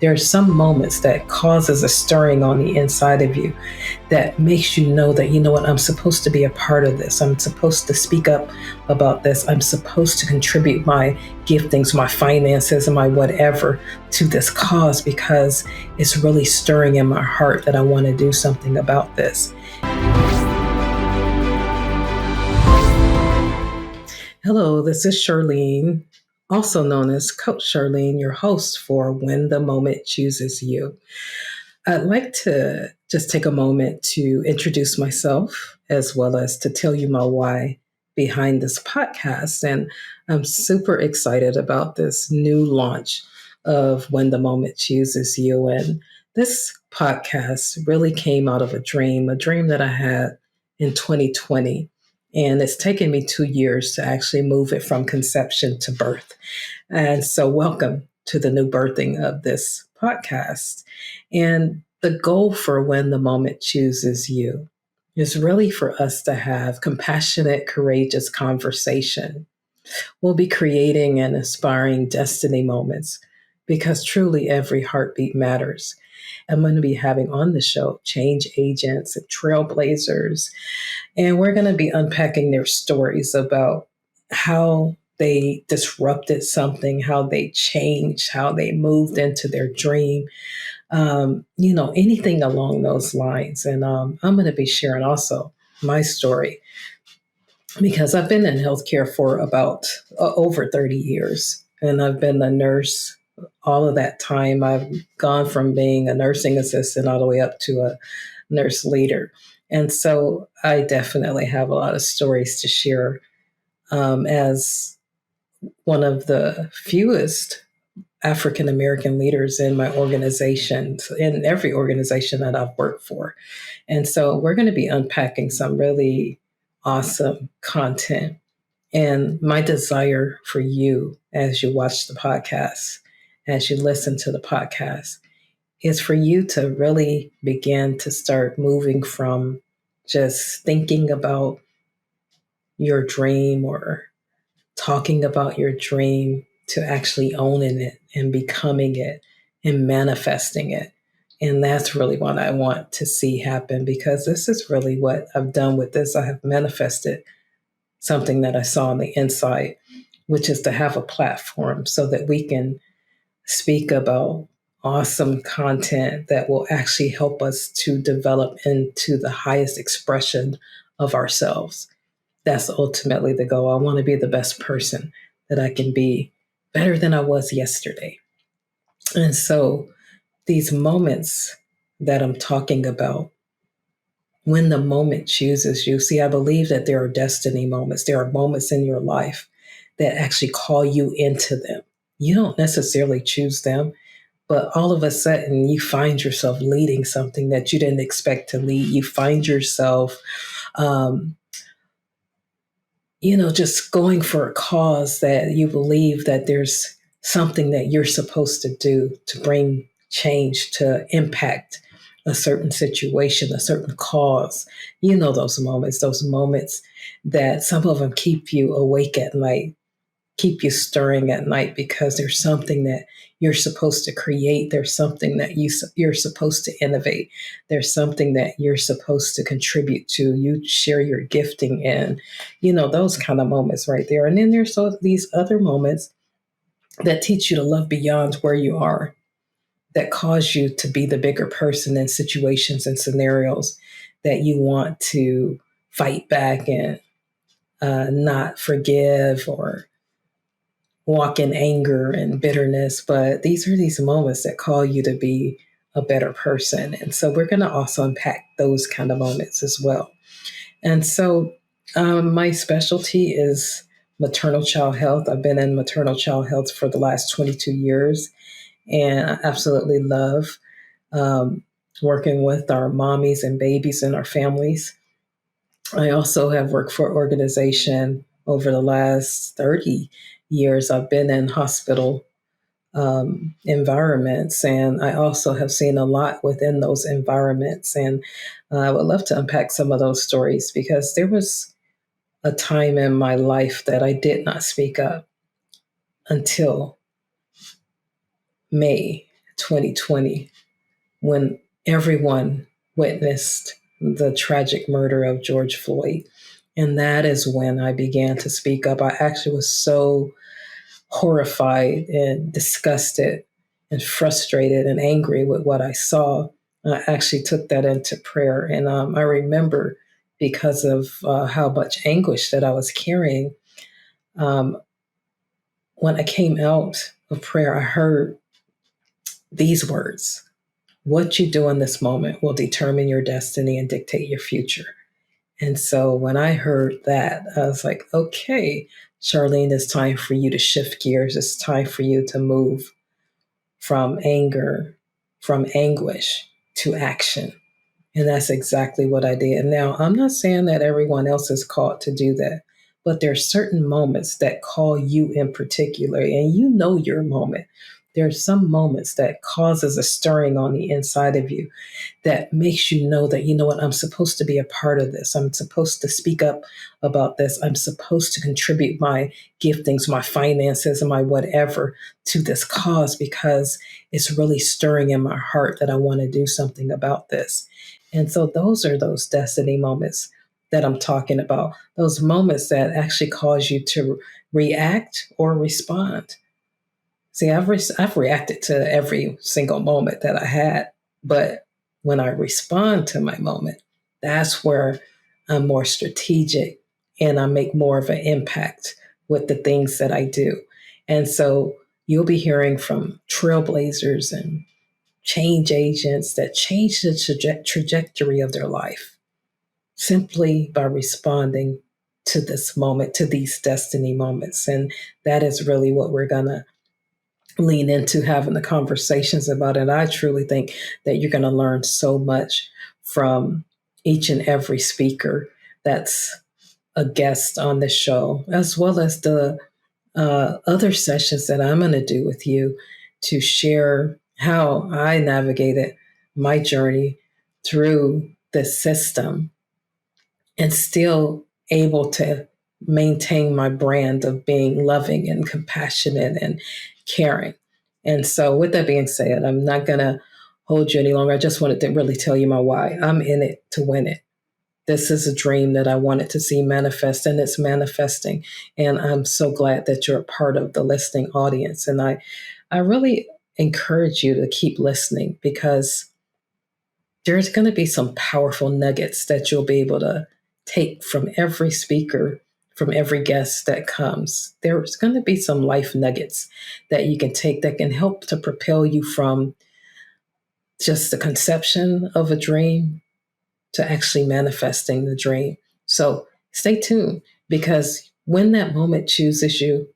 There are some moments that causes a stirring on the inside of you that makes you know that, you know what, I'm supposed to be a part of this. I'm supposed to speak up about this. I'm supposed to contribute my giftings, my finances, and my whatever to this cause because it's really stirring in my heart that I want to do something about this. Hello, this is Charlene, also known as Coach Charlene, your host for When the Moment Chooses You. I'd like to just take a moment to introduce myself as well as to tell you my why behind this podcast. And I'm super excited about this new launch of When the Moment Chooses You. And this podcast really came out of a dream that I had in 2020. And it's taken me 2 years to actually move it from conception to birth. And so, welcome to the new birthing of this podcast. And the goal for When the Moment Chooses You is really for us to have compassionate, courageous conversation. We'll be creating and inspiring destiny moments because truly every heartbeat matters. I'm going to be having on the show change agents and trailblazers, and we're going to be unpacking their stories about how they disrupted something, how they changed, how they moved into their dream, anything along those lines. And I'm going to be sharing also my story because I've been in healthcare for about over 30 years, and I've been a nurse all of that time. I've gone from being a nursing assistant all the way up to a nurse leader. And so I definitely have a lot of stories to share as one of the fewest African American leaders in my organization, in every organization that I've worked for. And so we're going to be unpacking some really awesome content. And my desire for you as you watch the podcast, as you listen to the podcast, is for you to really begin to start moving from just thinking about your dream or talking about your dream to actually owning it and becoming it and manifesting it. And that's really what I want to see happen because this is really what I've done with this. I have manifested something that I saw on the inside, which is to have a platform so that we can speak about awesome content that will actually help us to develop into the highest expression of ourselves. That's ultimately the goal. I want to be the best person that I can be, better than I was yesterday. And so these moments that I'm talking about, when the moment chooses you, see, I believe that there are destiny moments. There are moments in your life that actually call you into them. You don't necessarily choose them, but all of a sudden you find yourself leading something that you didn't expect to lead. You find yourself, just going for a cause that you believe that there's something that you're supposed to do to bring change, to impact a certain situation, a certain cause. You know, those moments that some of them keep you awake at night, keep you stirring at night because there's something that you're supposed to create. There's something that you're supposed to innovate. There's something that you're supposed to contribute to. You share your gifting in, those kind of moments right there. And then there's these other moments that teach you to love beyond where you are, that cause you to be the bigger person in situations and scenarios that you want to fight back and not forgive or walk in anger and bitterness, but these are these moments that call you to be a better person. And so we're going to also unpack those kind of moments as well. And so my specialty is maternal child health. I've been in maternal child health for the last 22 years, and I absolutely love working with our mommies and babies and our families. I also have worked for an organization over the last 30 years. I've been in hospital environments, and I also have seen a lot within those environments. And I would love to unpack some of those stories because there was a time in my life that I did not speak up until May 2020 when everyone witnessed the tragic murder of George Floyd. And that is when I began to speak up. I actually was so horrified and disgusted and frustrated and angry with what I saw. I actually took that into prayer. And I remember because of how much anguish that I was carrying, um, when I came out of prayer, I heard these words: what you do in this moment will determine your destiny and dictate your future. And so when I heard that, I was like, okay, Charlene, it's time for you to shift gears. It's time for you to move from anger, from anguish to action. And that's exactly what I did. Now, I'm not saying that everyone else is called to do that, but there are certain moments that call you in particular, and you know your moment. There are some moments that causes a stirring on the inside of you that makes you know that, you know what, I'm supposed to be a part of this. I'm supposed to speak up about this. I'm supposed to contribute my giftings, my finances, and my whatever to this cause because it's really stirring in my heart that I want to do something about this. And so those are those destiny moments that I'm talking about, those moments that actually cause you to react or respond. See, I've reacted to every single moment that I had, but when I respond to my moment, that's where I'm more strategic and I make more of an impact with the things that I do. And so you'll be hearing from trailblazers and change agents that change the trajectory of their life simply by responding to this moment, to these destiny moments. And that is really what we're going to lean into having the conversations about it. I truly think that you're going to learn so much from each and every speaker that's a guest on the show, as well as the other sessions that I'm going to do with you to share how I navigated my journey through the system and still able to maintain my brand of being loving and compassionate and caring. And so, with that being said, I'm not going to hold you any longer. I just wanted to really tell you my why. I'm in it to win it. This is a dream that I wanted to see manifest, and it's manifesting. And I'm so glad that you're a part of the listening audience. And I really encourage you to keep listening because there's going to be some powerful nuggets that you'll be able to take from every speaker, from every guest that comes. There's going to be some life nuggets that you can take that can help to propel you from just the conception of a dream to actually manifesting the dream. So stay tuned because when that moment chooses you,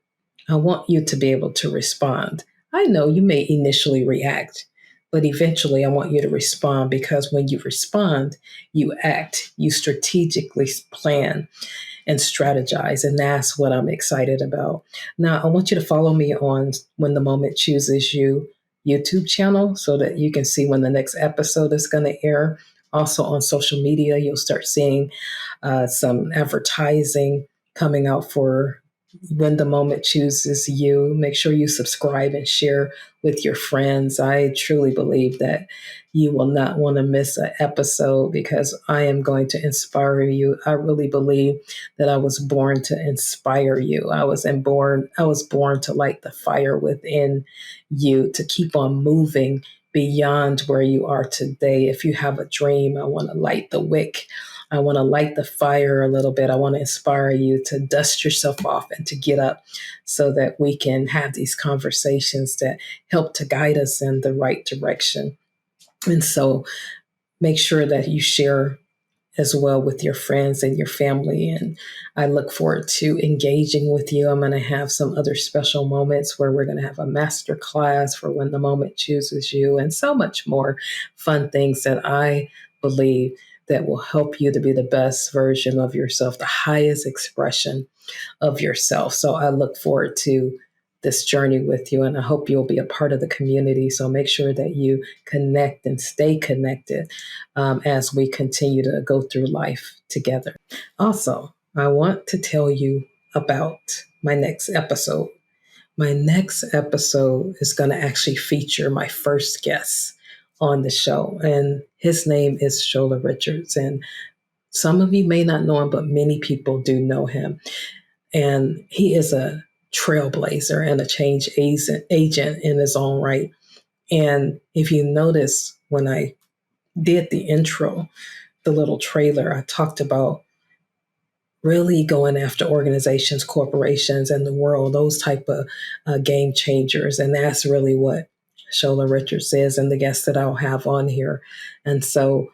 I want you to be able to respond. I know you may initially react, but eventually I want you to respond because when you respond, you act, you strategically plan and strategize. And that's what I'm excited about. Now, I want you to follow me on When the Moment Chooses You YouTube channel so that you can see when the next episode is going to air. Also on social media, you'll start seeing some advertising coming out for When the Moment Chooses You. Make sure you subscribe and share with your friends. I truly believe that you will not want to miss an episode because I am going to inspire you. I really believe that I was born to inspire you. I was born to light the fire within you, to keep on moving beyond where you are today. If you have a dream, I want to light the wick. I want to light the fire a little bit. I want to inspire you to dust yourself off and to get up so that we can have these conversations that help to guide us in the right direction. And so make sure that you share as well with your friends and your family. And I look forward to engaging with you. I'm going to have some other special moments where we're going to have a master class for When the Moment Chooses You and so much more fun things that I believe that will help you to be the best version of yourself, the highest expression of yourself. So I look forward to this journey with you, and I hope you'll be a part of the community. So make sure that you connect and stay connected as we continue to go through life together. Also, I want to tell you about my next episode. my next episode is going to actually feature my first guest on the show, and his name is Shola Richards. And some of you may not know him, but many people do know him. And he is a trailblazer and a change agent in his own right. And if you notice, when I did the intro, the little trailer, I talked about really going after organizations, corporations, and the world, those type of game changers. And that's really what Shola Richards is and the guests that I'll have on here. And so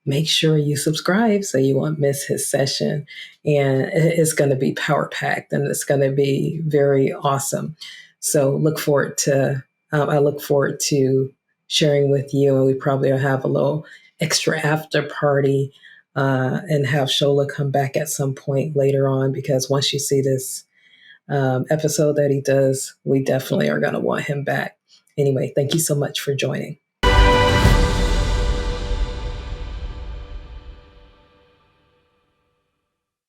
make sure you subscribe so you won't miss his session. And it's going to be power packed and it's going to be very awesome. So I look forward to sharing with you. And we probably will have a little extra after party and have Shola come back at some point later on, because once you see this episode that he does, we definitely are going to want him back. Anyway, thank you so much for joining.